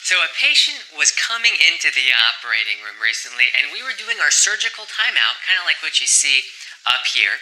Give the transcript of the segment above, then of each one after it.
So a patient was coming into the operating room recently, and we were doing our surgical timeout, kind of like what you see up here.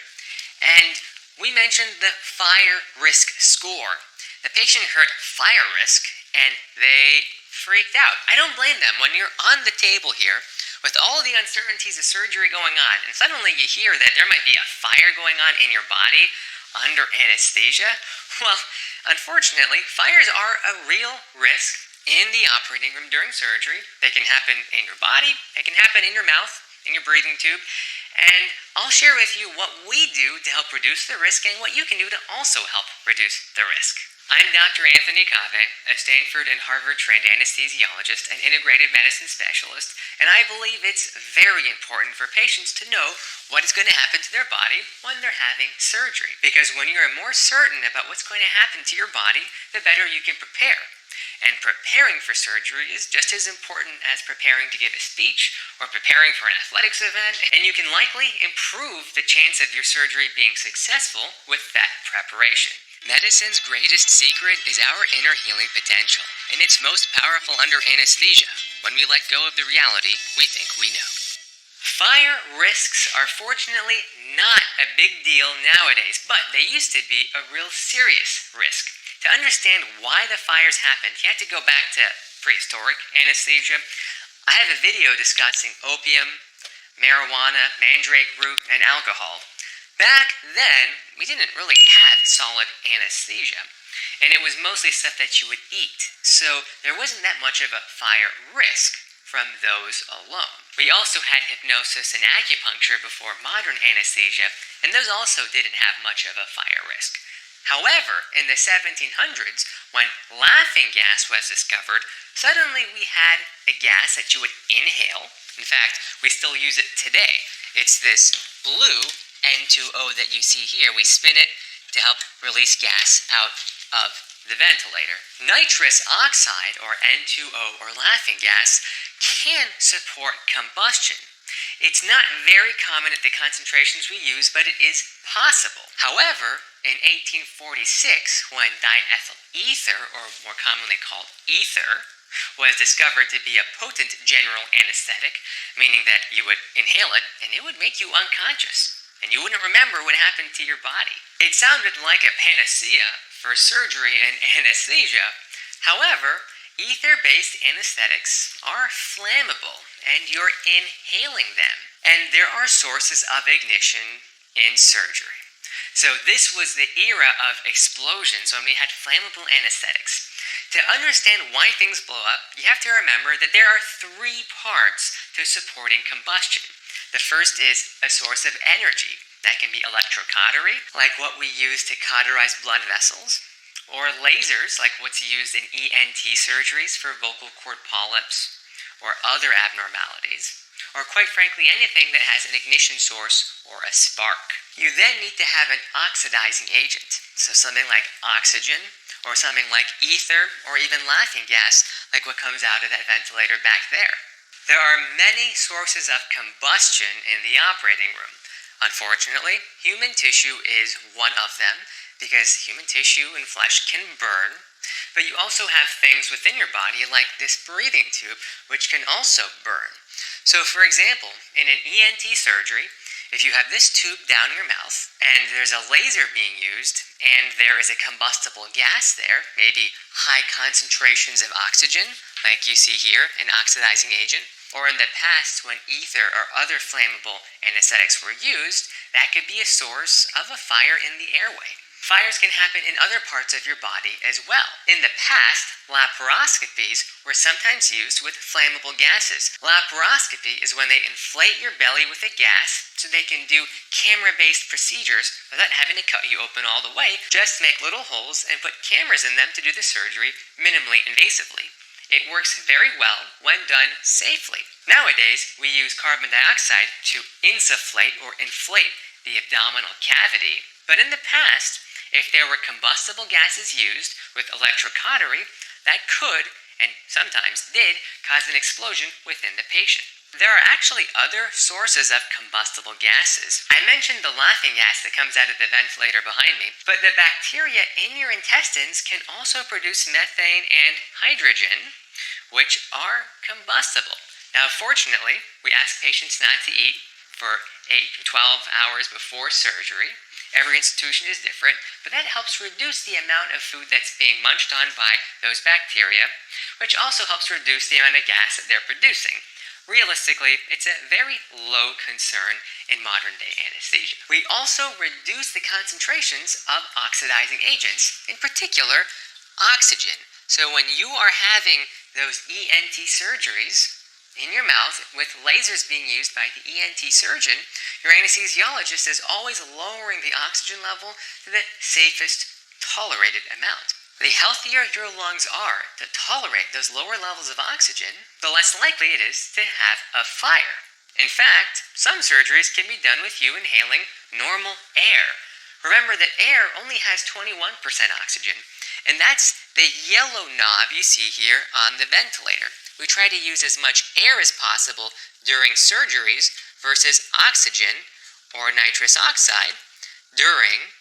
And we mentioned the fire risk score. The patient heard fire risk, and they freaked out. I don't blame them. When you're on the table here, with all the uncertainties of surgery going on, and suddenly you hear that there might be a fire going on in your body under anesthesia, well, unfortunately, fires are a real risk in the operating room during surgery. They can happen in your body, they can happen in your mouth, in your breathing tube, and I'll share with you what we do to help reduce the risk and what you can do to also help reduce the risk. I'm Dr. Anthony Cave, a Stanford and Harvard-trained anesthesiologist and integrative medicine specialist, and I believe it's very important for patients to know what is going to happen to their body when they're having surgery. Because when you're more certain about what's going to happen to your body, the better you can prepare. And preparing for surgery is just as important as preparing to give a speech or preparing for an athletics event, and you can likely improve the chance of your surgery being successful with that preparation. Medicine's greatest secret is our inner healing potential, and it's most powerful under anesthesia, when we let go of the reality we think we know. Fire risks are fortunately not a big deal nowadays, but they used to be a real serious risk. To understand why the fires happened, you have to go back to prehistoric anesthesia. I have a video discussing opium, marijuana, mandrake root, and alcohol. Back then, we didn't really have solid anesthesia, and it was mostly stuff that you would eat, so there wasn't that much of a fire risk from those alone. We also had hypnosis and acupuncture before modern anesthesia, and those also didn't have much of a fire risk. However, in the 1700s, when laughing gas was discovered, suddenly we had a gas that you would inhale. In fact, we still use it today. It's this blue N2O that you see here. We spin it to help release gas out of the ventilator. Nitrous oxide, or N2O, or laughing gas, can support combustion. It's not very common at the concentrations we use, but it is possible. However, in 1846, when diethyl ether, or more commonly called ether, was discovered to be a potent general anesthetic, meaning that you would inhale it and it would make you unconscious, and you wouldn't remember what happened to your body. It sounded like a panacea for surgery and anesthesia. However, ether-based anesthetics are flammable, and you're inhaling them. And there are sources of ignition in surgery. So this was the era of explosions when we had flammable anesthetics. To understand why things blow up, you have to remember that there are three parts to supporting combustion. The first is a source of energy. That can be electrocautery, like what we use to cauterize blood vessels, or lasers, like what's used in ENT surgeries for vocal cord polyps or other abnormalities, or quite frankly anything that has an ignition source or a spark. You then need to have an oxidizing agent, so something like oxygen, or something like ether, or even laughing gas, like what comes out of that ventilator back there. There are many sources of combustion in the operating room. Unfortunately, human tissue is one of them, because human tissue and flesh can burn, but you also have things within your body like this breathing tube, which can also burn. So for example, in an ENT surgery, if you have this tube down your mouth and there's a laser being used and there is a combustible gas there, maybe high concentrations of oxygen, like you see here, an oxidizing agent, or in the past when ether or other flammable anesthetics were used, that could be a source of a fire in the airway. Fires can happen in other parts of your body as well. In the past, laparoscopies were sometimes used with flammable gases. Laparoscopy is when they inflate your belly with a gas so they can do camera-based procedures without having to cut you open all the way. Just make little holes and put cameras in them to do the surgery minimally invasively. It works very well when done safely. Nowadays, we use carbon dioxide to insufflate or inflate the abdominal cavity. But in the past, if there were combustible gases used with electrocautery, that could, and sometimes did, cause an explosion within the patient. There are actually other sources of combustible gases. I mentioned the laughing gas that comes out of the ventilator behind me, but the bacteria in your intestines can also produce methane and hydrogen, which are combustible. Now, fortunately, we ask patients not to eat for 8 to 12 hours before surgery. Every institution is different, but that helps reduce the amount of food that's being munched on by those bacteria, which also helps reduce the amount of gas that they're producing. Realistically, it's a very low concern in modern day anesthesia. We also reduce the concentrations of oxidizing agents, in particular, oxygen. So when you are having those ENT surgeries in your mouth with lasers being used by the ENT surgeon, your anesthesiologist is always lowering the oxygen level to the safest tolerated amount. The healthier your lungs are to tolerate those lower levels of oxygen, the less likely it is to have a fire. In fact, some surgeries can be done with you inhaling normal air. Remember that air only has 21% oxygen, and that's the yellow knob you see here on the ventilator. We try to use as much air as possible during surgeries versus oxygen or nitrous oxide during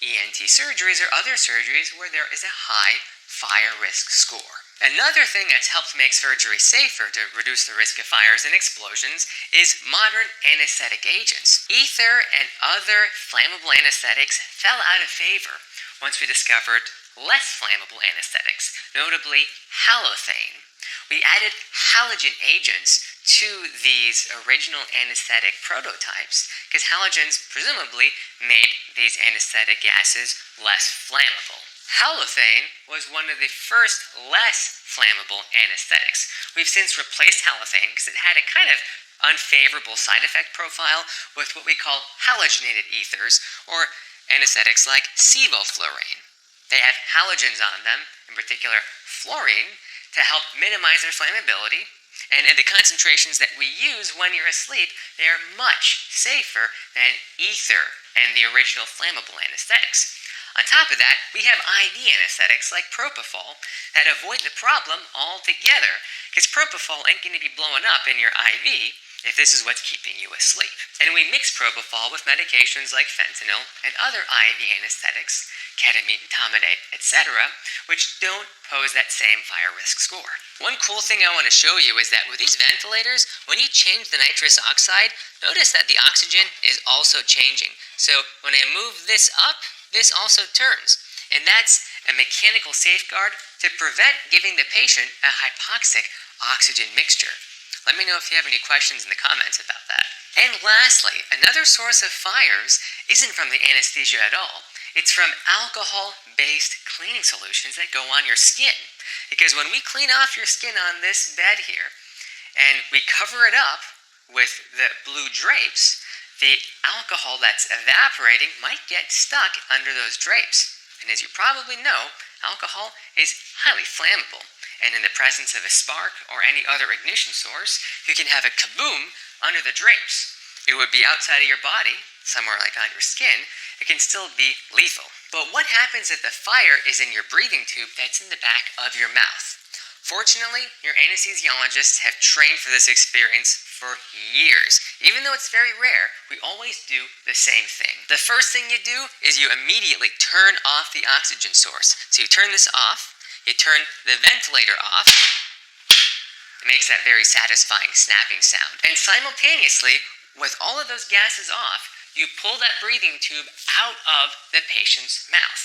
ENT surgeries or other surgeries where there is a high fire risk score. Another thing that's helped make surgery safer to reduce the risk of fires and explosions is modern anesthetic agents. Ether and other flammable anesthetics fell out of favor once we discovered less flammable anesthetics, notably halothane. We added halogen agents to these original anesthetic prototypes because halogens presumably made these anesthetic gases less flammable. Halothane was one of the first less flammable anesthetics. We've since replaced halothane because it had a kind of unfavorable side effect profile with what we call halogenated ethers or anesthetics like sevoflurane. They have halogens on them, in particular fluorine, to help minimize their flammability, and at the concentrations that we use when you're asleep, they are much safer than ether and the original flammable anesthetics. On top of that, we have IV anesthetics like propofol that avoid the problem altogether, because propofol ain't going to be blowing up in your IV if this is what's keeping you asleep. And we mix propofol with medications like fentanyl and other IV anesthetics, ketamine, etomidate, etc., which don't pose that same fire risk score. One cool thing I want to show you is that with these ventilators, when you change the nitrous oxide, notice that the oxygen is also changing. So when I move this up, this also turns. And that's a mechanical safeguard to prevent giving the patient a hypoxic oxygen mixture. Let me know if you have any questions in the comments about that. And lastly, another source of fires isn't from the anesthesia at all. It's from alcohol-based cleaning solutions that go on your skin. Because when we clean off your skin on this bed here, and we cover it up with the blue drapes, the alcohol that's evaporating might get stuck under those drapes. And as you probably know, alcohol is highly flammable. And in the presence of a spark or any other ignition source, you can have a kaboom under the drapes. It would be outside of your body, somewhere like on your skin. It can still be lethal. But what happens if the fire is in your breathing tube that's in the back of your mouth? Fortunately, your anesthesiologists have trained for this experience for years. Even though it's very rare, we always do the same thing. The first thing you do is you immediately turn off the oxygen source. So you turn this off, you turn the ventilator off. It makes that very satisfying snapping sound. And simultaneously, with all of those gases off, you pull that breathing tube out of the patient's mouth.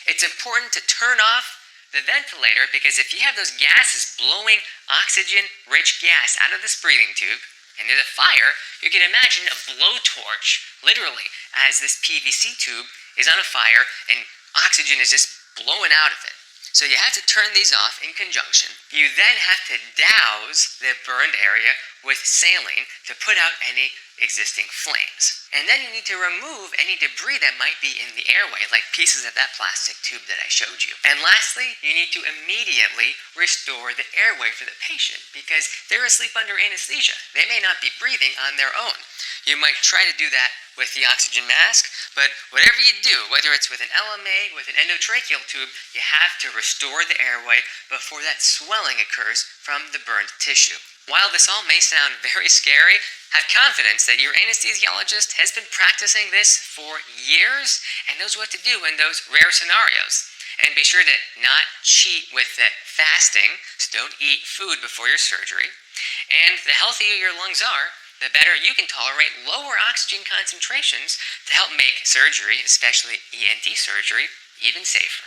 It's important to turn off the ventilator because if you have those gases blowing oxygen-rich gas out of this breathing tube and there's a fire, you can imagine a blowtorch, literally, as this PVC tube is on a fire and oxygen is just blowing out of it. So you have to turn these off in conjunction. You then have to douse the burned area with saline to put out any existing flames. And then you need to remove any debris that might be in the airway, like pieces of that plastic tube that I showed you. And lastly, you need to immediately restore the airway for the patient because they're asleep under anesthesia. They may not be breathing on their own. You might try to do that with the oxygen mask, but whatever you do, whether it's with an LMA, with an endotracheal tube, you have to restore the airway before that swelling occurs from the burned tissue. While this all may sound very scary, have confidence that your anesthesiologist has been practicing this for years and knows what to do in those rare scenarios. And be sure to not cheat with the fasting, so don't eat food before your surgery. And the healthier your lungs are, the better you can tolerate lower oxygen concentrations to help make surgery, especially ENT surgery, even safer.